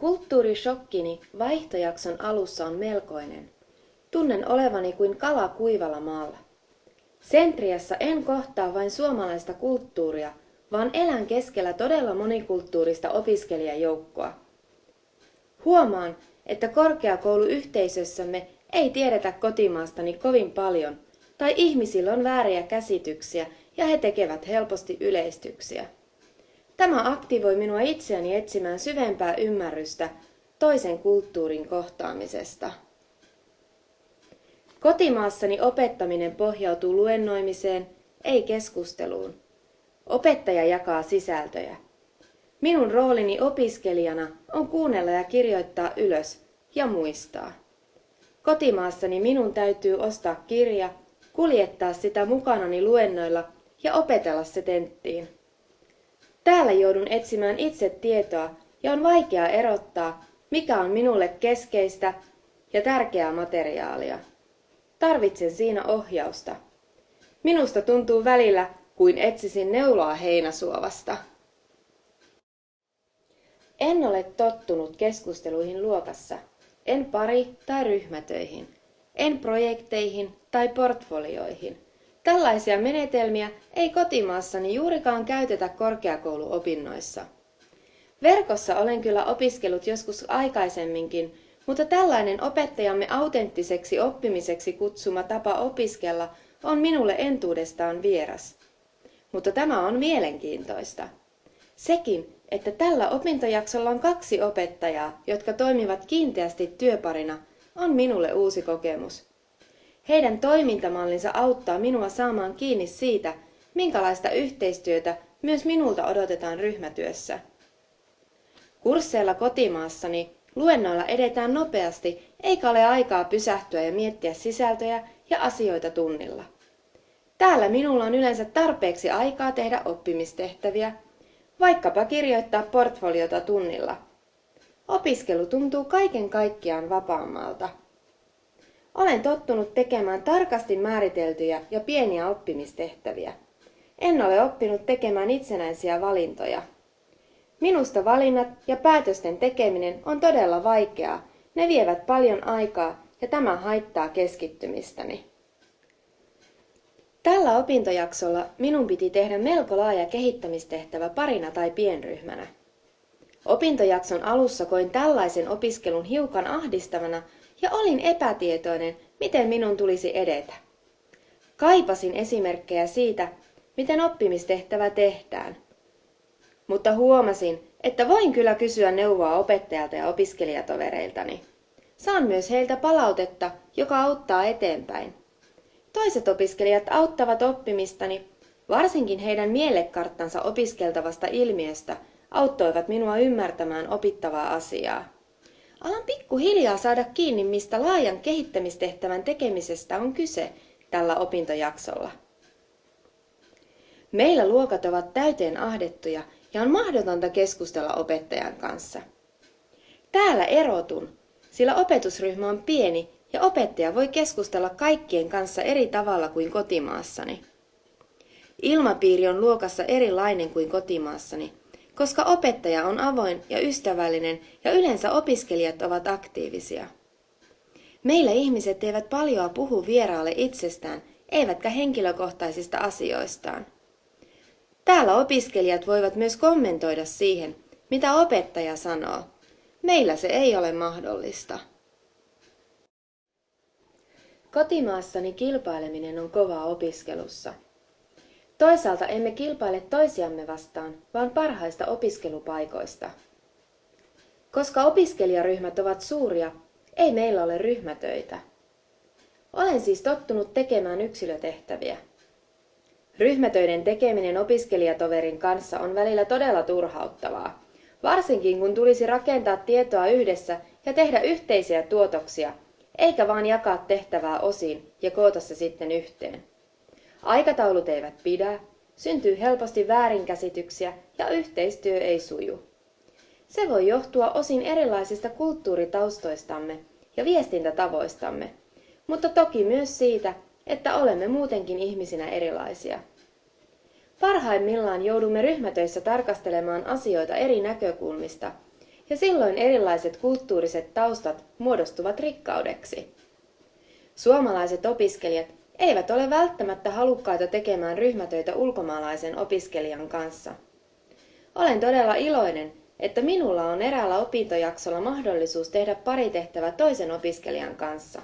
Kulttuurishokkini vaihtojakson alussa on melkoinen. Tunnen olevani kuin kala kuivalla maalla. Sentriassa en kohtaa vain suomalaista kulttuuria, vaan elän keskellä todella monikulttuurista opiskelijajoukkoa. Huomaan, että korkeakouluyhteisössämme ei tiedetä kotimaastani kovin paljon, tai ihmisillä on vääriä käsityksiä ja he tekevät helposti yleistyksiä. Tämä aktivoi minua itseäni etsimään syvempää ymmärrystä toisen kulttuurin kohtaamisesta. Kotimaassani opettaminen pohjautuu luennoimiseen, ei keskusteluun. Opettaja jakaa sisältöjä. Minun roolini opiskelijana on kuunnella ja kirjoittaa ylös ja muistaa. Kotimaassani minun täytyy ostaa kirja, kuljettaa sitä mukanani luennoilla ja opetella se tenttiin. Täällä joudun etsimään itse tietoa ja on vaikea erottaa, mikä on minulle keskeistä ja tärkeää materiaalia. Tarvitsen siinä ohjausta. Minusta tuntuu välillä, kuin etsisin neuloa heinäsuovasta. En ole tottunut keskusteluihin luokassa. En pari- tai ryhmätöihin. En projekteihin tai portfolioihin. Tällaisia menetelmiä ei kotimaassani juurikaan käytetä korkeakouluopinnoissa. Verkossa olen kyllä opiskellut joskus aikaisemminkin, mutta tällainen opettajamme autenttiseksi oppimiseksi kutsuma tapa opiskella on minulle entuudestaan vieras. Mutta tämä on mielenkiintoista. Sekin, että tällä opintojaksolla on 2 opettajaa, jotka toimivat kiinteästi työparina, on minulle uusi kokemus. Heidän toimintamallinsa auttaa minua saamaan kiinni siitä, minkälaista yhteistyötä myös minulta odotetaan ryhmätyössä. Kursseilla kotimaassani luennoilla edetään nopeasti, eikä ole aikaa pysähtyä ja miettiä sisältöjä ja asioita tunnilla. Täällä minulla on yleensä tarpeeksi aikaa tehdä oppimistehtäviä, vaikkapa kirjoittaa portfoliota tunnilla. Opiskelu tuntuu kaiken kaikkiaan vapaammalta. Olen tottunut tekemään tarkasti määriteltyjä ja pieniä oppimistehtäviä. En ole oppinut tekemään itsenäisiä valintoja. Minusta valinnat ja päätösten tekeminen on todella vaikeaa. Ne vievät paljon aikaa ja tämä haittaa keskittymistäni. Tällä opintojaksolla minun piti tehdä melko laaja kehittämistehtävä parina tai pienryhmänä. Opintojakson alussa koin tällaisen opiskelun hiukan ahdistavana ja olin epätietoinen, miten minun tulisi edetä. Kaipasin esimerkkejä siitä, miten oppimistehtävä tehdään. Mutta huomasin, että voin kyllä kysyä neuvoa opettajalta ja opiskelijatovereiltani. Saan myös heiltä palautetta, joka auttaa eteenpäin. Toiset opiskelijat auttavat oppimistani, varsinkin heidän mielekarttansa opiskeltavasta ilmiöstä auttoivat minua ymmärtämään opittavaa asiaa. Alan pikkuhiljaa saada kiinni, mistä laajan kehittämistehtävän tekemisestä on kyse tällä opintojaksolla. Meillä luokat ovat täyteen ahdettuja ja on mahdotonta keskustella opettajan kanssa. Täällä erotun, sillä opetusryhmä on pieni ja opettaja voi keskustella kaikkien kanssa eri tavalla kuin kotimaassani. Ilmapiiri on luokassa erilainen kuin kotimaassani, koska opettaja on avoin ja ystävällinen ja yleensä opiskelijat ovat aktiivisia. Meillä ihmiset eivät paljoa puhu vieraalle itsestään, eivätkä henkilökohtaisista asioistaan. Täällä opiskelijat voivat myös kommentoida siihen, mitä opettaja sanoo. Meillä se ei ole mahdollista. Kotimaassani kilpaileminen on kovaa opiskelussa. Toisaalta emme kilpaile toisiamme vastaan, vaan parhaista opiskelupaikoista. Koska opiskelijaryhmät ovat suuria, ei meillä ole ryhmätöitä. Olen siis tottunut tekemään yksilötehtäviä. Ryhmätöiden tekeminen opiskelijatoverin kanssa on välillä todella turhauttavaa, varsinkin kun tulisi rakentaa tietoa yhdessä ja tehdä yhteisiä tuotoksia, eikä vaan jakaa tehtävää osiin ja koota se sitten yhteen. Aikataulut eivät pidä, syntyy helposti väärinkäsityksiä ja yhteistyö ei suju. Se voi johtua osin erilaisista kulttuuritaustoistamme ja viestintätavoistamme, mutta toki myös siitä, että olemme muutenkin ihmisinä erilaisia. Parhaimmillaan joudumme ryhmätöissä tarkastelemaan asioita eri näkökulmista ja silloin erilaiset kulttuuriset taustat muodostuvat rikkaudeksi. Suomalaiset opiskelijat eivät ole välttämättä halukkaita tekemään ryhmätöitä ulkomaalaisen opiskelijan kanssa. Olen todella iloinen, että minulla on eräällä opintojaksolla mahdollisuus tehdä paritehtävä toisen opiskelijan kanssa.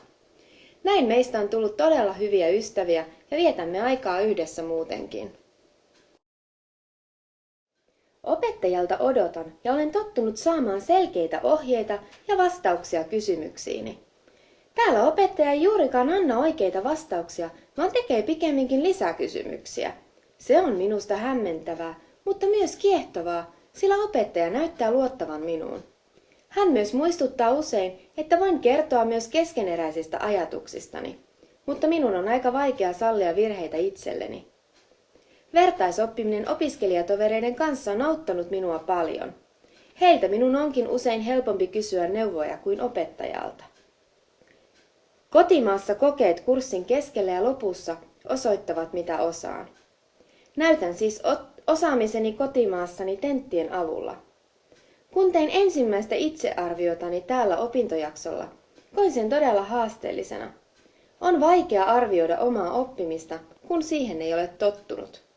Näin meistä on tullut todella hyviä ystäviä ja vietämme aikaa yhdessä muutenkin. Opettajalta odotan ja olen tottunut saamaan selkeitä ohjeita ja vastauksia kysymyksiini. Täällä opettaja ei juurikaan anna oikeita vastauksia, vaan tekee pikemminkin lisäkysymyksiä. Se on minusta hämmentävää, mutta myös kiehtovaa, sillä opettaja näyttää luottavan minuun. Hän myös muistuttaa usein, että voin kertoa myös keskeneräisistä ajatuksistani, mutta minun on aika vaikea sallia virheitä itselleni. Vertaisoppiminen opiskelijatovereiden kanssa on auttanut minua paljon. Heiltä minun onkin usein helpompi kysyä neuvoja kuin opettajalta. Kotimaassa kokeet kurssin keskellä ja lopussa osoittavat mitä osaan. Näytän siis osaamiseni kotimaassani tenttien avulla. Kun tein ensimmäistä itsearviotani täällä opintojaksolla, koin sen todella haasteellisena. On vaikea arvioida omaa oppimista, kun siihen ei ole tottunut.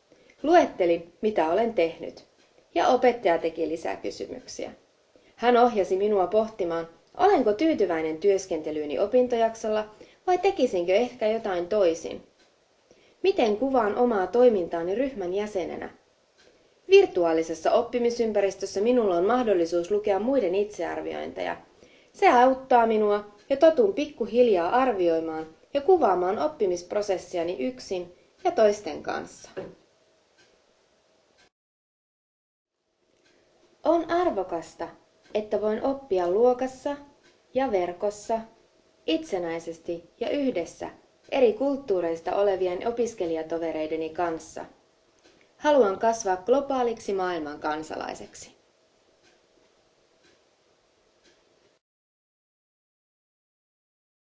Luettelin, mitä olen tehnyt, ja opettaja teki lisää kysymyksiä. Hän ohjasi minua pohtimaan, olenko tyytyväinen työskentelyyni opintojaksolla vai tekisinkö ehkä jotain toisin. Miten kuvaan omaa toimintaani ryhmän jäsenenä? Virtuaalisessa oppimisympäristössä minulla on mahdollisuus lukea muiden itsearviointeja. Se auttaa minua ja totun pikkuhiljaa arvioimaan ja kuvaamaan oppimisprosessiani yksin ja toisten kanssa. On arvokasta, että voin oppia luokassa ja verkossa, itsenäisesti ja yhdessä eri kulttuureista olevien opiskelijatovereideni kanssa. Haluan kasvaa globaaliksi maailman kansalaiseksi.